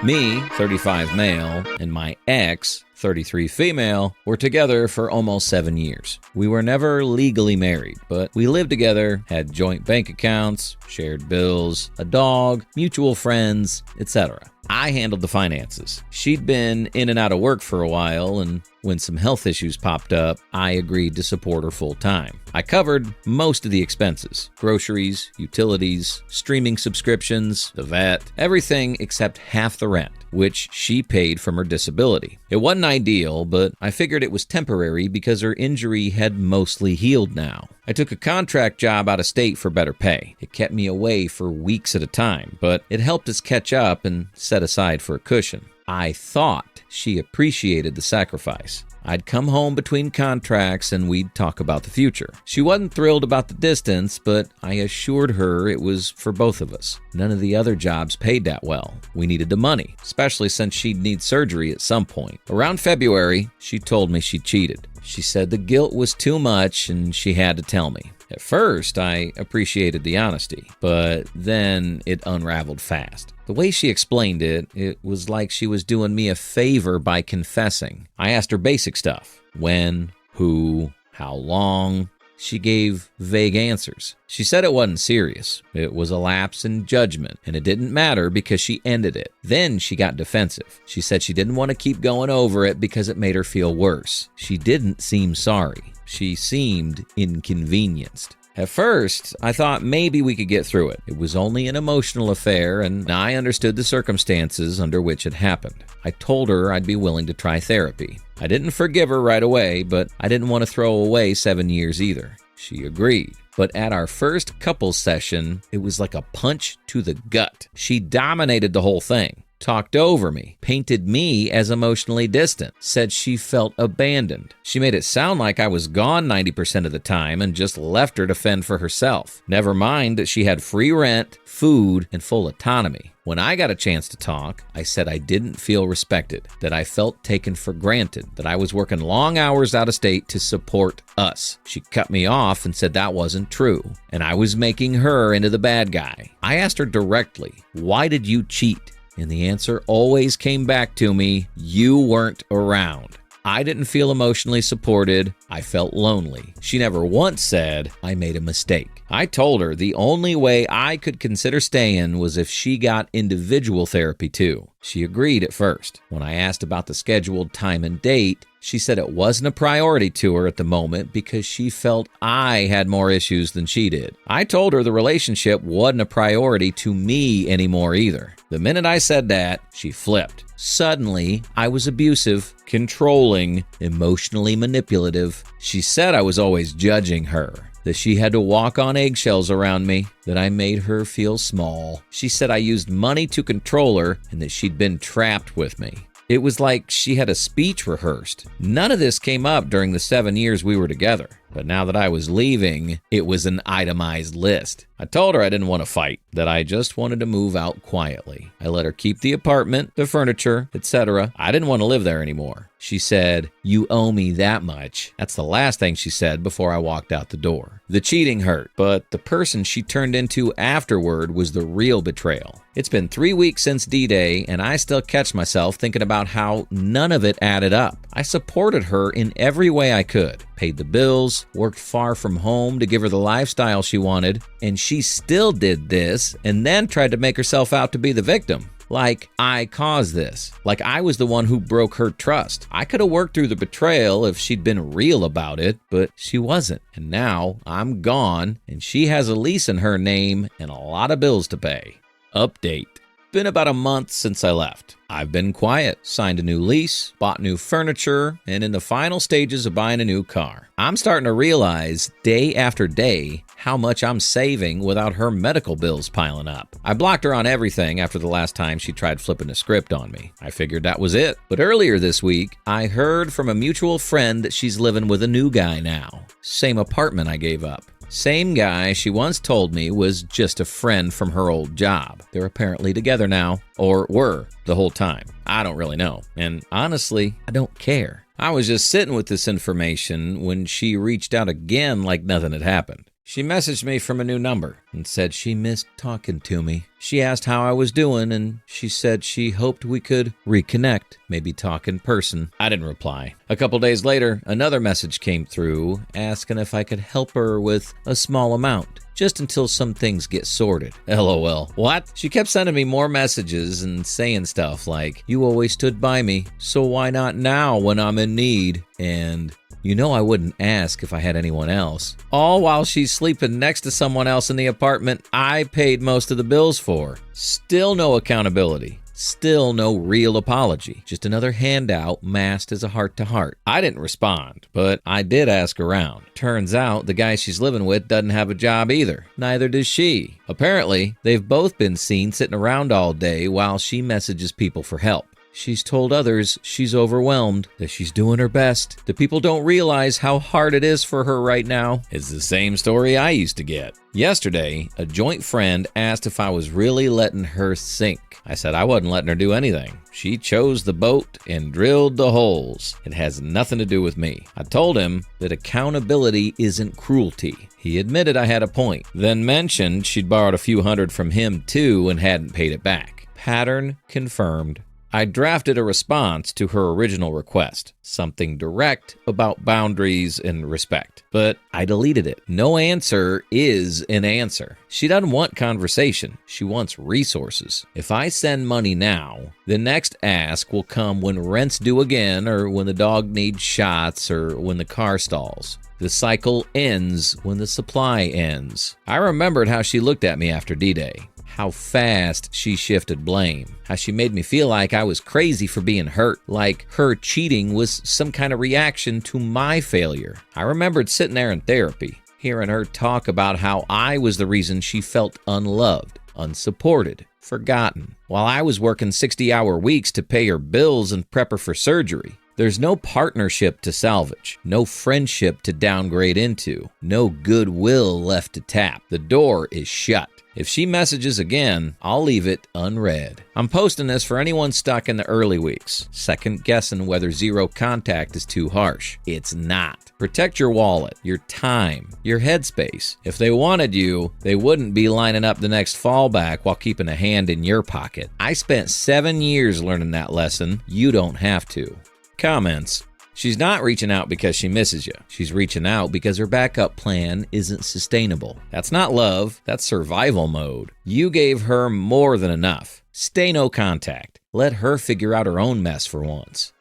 Me, 35 male, and my ex, 33 female, were together for almost 7 years. We were never legally married, but we lived together, had joint bank accounts, shared bills, a dog, mutual friends, etc. I handled the finances. She'd been in and out of work for a while, and when some health issues popped up, I agreed to support her full time. I covered most of the expenses: groceries, utilities, streaming subscriptions, the vet, everything except half the rent, which she paid from her disability. It wasn't ideal, but I figured it was temporary because her injury had mostly healed now. I took a contract job out of state for better pay. It kept me away for weeks at a time, but it helped us catch up and set aside for a cushion. I thought she appreciated the sacrifice. I'd come home between contracts and we'd talk about the future. She wasn't thrilled about the distance, but I assured her it was for both of us. None of the other jobs paid that well. We needed the money, especially since she'd need surgery at some point. Around February, she told me she cheated. She said the guilt was too much and she had to tell me. At first, I appreciated the honesty, but then it unraveled fast. The way she explained it, it was like she was doing me a favor by confessing. I asked her basic stuff: when, who, how long. She gave vague answers. She said it wasn't serious. It was a lapse in judgment, and it didn't matter because she ended it. Then she got defensive. She said she didn't want to keep going over it because it made her feel worse. She didn't seem sorry. She seemed inconvenienced. At first, I thought maybe we could get through it. It was only an emotional affair, and I understood the circumstances under which it happened. I told her I'd be willing to try therapy. I didn't forgive her right away, but I didn't want to throw away 7 years either. She agreed. But at our first couples session, it was like a punch to the gut. She dominated the whole thing. Talked over me, painted me as emotionally distant, said she felt abandoned. She made it sound like I was gone 90% of the time and just left her to fend for herself. Never mind that she had free rent, food, and full autonomy. When I got a chance to talk, I said I didn't feel respected, that I felt taken for granted, that I was working long hours out of state to support us. She cut me off and said that wasn't true, and I was making her into the bad guy. I asked her directly, "Why did you cheat?" And the answer always came back to me: you weren't around. I didn't feel emotionally supported. I felt lonely. She never once said I made a mistake. I told her the only way I could consider staying was if she got individual therapy too. She agreed at first. When I asked about the scheduled time and date, she said it wasn't a priority to her at the moment because she felt I had more issues than she did. I told her the relationship wasn't a priority to me anymore either. The minute I said that, she flipped. Suddenly, I was abusive, controlling, emotionally manipulative. She said I was always judging her, that she had to walk on eggshells around me, that I made her feel small. She said I used money to control her and that she'd been trapped with me. It was like she had a speech rehearsed. None of this came up during the 7 years we were together. But now that I was leaving, it was an itemized list. I told her I didn't want to fight, that I just wanted to move out quietly. I let her keep the apartment, the furniture, etc. I didn't want to live there anymore. She said, "You owe me that much." That's the last thing she said before I walked out the door. The cheating hurt, but the person she turned into afterward was the real betrayal. It's been 3 weeks since D-Day, and I still catch myself thinking about how none of it added up. I supported her in every way I could. Paid the bills, worked far from home to give her the lifestyle she wanted, and she still did this and then tried to make herself out to be the victim. Like I caused this. Like I was the one who broke her trust. I could have worked through the betrayal if she'd been real about it, but she wasn't. And now I'm gone, and she has a lease in her name and a lot of bills to pay. Update. Been about a month since I left. I've been quiet, signed a new lease, bought new furniture, and in the final stages of buying a new car. I'm starting to realize day after day how much I'm saving without her medical bills piling up. I blocked her on everything after the last time she tried flipping the script on me. I figured that was it. But earlier this week, I heard from a mutual friend that she's living with a new guy now. Same apartment I gave up. Same guy she once told me was just a friend from her old job. They're apparently together now, or were the whole time. I don't really know. And honestly, I don't care. I was just sitting with this information when she reached out again like nothing had happened. She messaged me from a new number and said she missed talking to me. She asked how I was doing, and she said she hoped we could reconnect, maybe talk in person. I didn't reply. A couple days later, another message came through asking if I could help her with a small amount, just until some things get sorted. LOL. What? She kept sending me more messages and saying stuff like, "You always stood by me, so why not now when I'm in need?" And "You know I wouldn't ask if I had anyone else." All while she's sleeping next to someone else in the apartment I paid most of the bills for. Still no accountability. Still no real apology. Just another handout masked as a heart-to-heart. I didn't respond, but I did ask around. Turns out the guy she's living with doesn't have a job either. Neither does she. Apparently, they've both been seen sitting around all day while she messages people for help. She's told others she's overwhelmed, that she's doing her best. The people don't realize how hard it is for her right now. It's the same story I used to get. Yesterday, a joint friend asked if I was really letting her sink. I said I wasn't letting her do anything. She chose the boat and drilled the holes. It has nothing to do with me. I told him that accountability isn't cruelty. He admitted I had a point, then mentioned she'd borrowed a few hundred from him too and hadn't paid it back. Pattern confirmed. I drafted a response to her original request, something direct about boundaries and respect, but I deleted it. No answer is an answer. She doesn't want conversation. She wants resources. If I send money now, the next ask will come when rent's due again, or when the dog needs shots, or when the car stalls. The cycle ends when the supply ends. I remembered how she looked at me after D-Day. How fast she shifted blame. How she made me feel like I was crazy for being hurt. Like her cheating was some kind of reaction to my failure. I remembered sitting there in therapy, hearing her talk about how I was the reason she felt unloved, unsupported, forgotten, while I was working 60-hour weeks to pay her bills and prep her for surgery. There's no partnership to salvage, no friendship to downgrade into, no goodwill left to tap. The door is shut. If she messages again, I'll leave it unread. I'm posting this for anyone stuck in the early weeks, second guessing whether zero contact is too harsh. It's not. Protect your wallet, your time, your headspace. If they wanted you, they wouldn't be lining up the next fallback while keeping a hand in your pocket. I spent 7 years learning that lesson. You don't have to. Comments. She's not reaching out because she misses you. She's reaching out because her backup plan isn't sustainable. That's not love, that's survival mode. You gave her more than enough. Stay no contact. Let her figure out her own mess for once.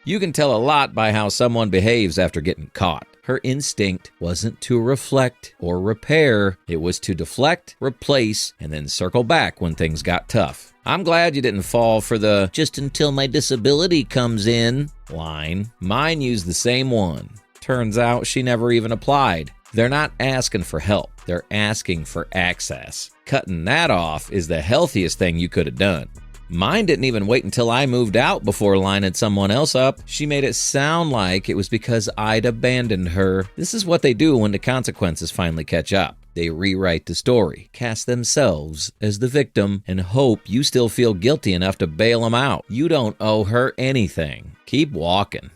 You can tell a lot by how someone behaves after getting caught. Her instinct wasn't to reflect or repair. It was to deflect, replace, and then circle back when things got tough. I'm glad you didn't fall for the "just until my disability comes in" line. Mine used the same one. Turns out she never even applied. They're not asking for help. They're asking for access. Cutting that off is the healthiest thing you could have done. Mine didn't even wait until I moved out before lining someone else up. She made it sound like it was because I'd abandoned her. This is what they do when the consequences finally catch up. They rewrite the story, cast themselves as the victim, and hope you still feel guilty enough to bail them out. You don't owe her anything. Keep walking.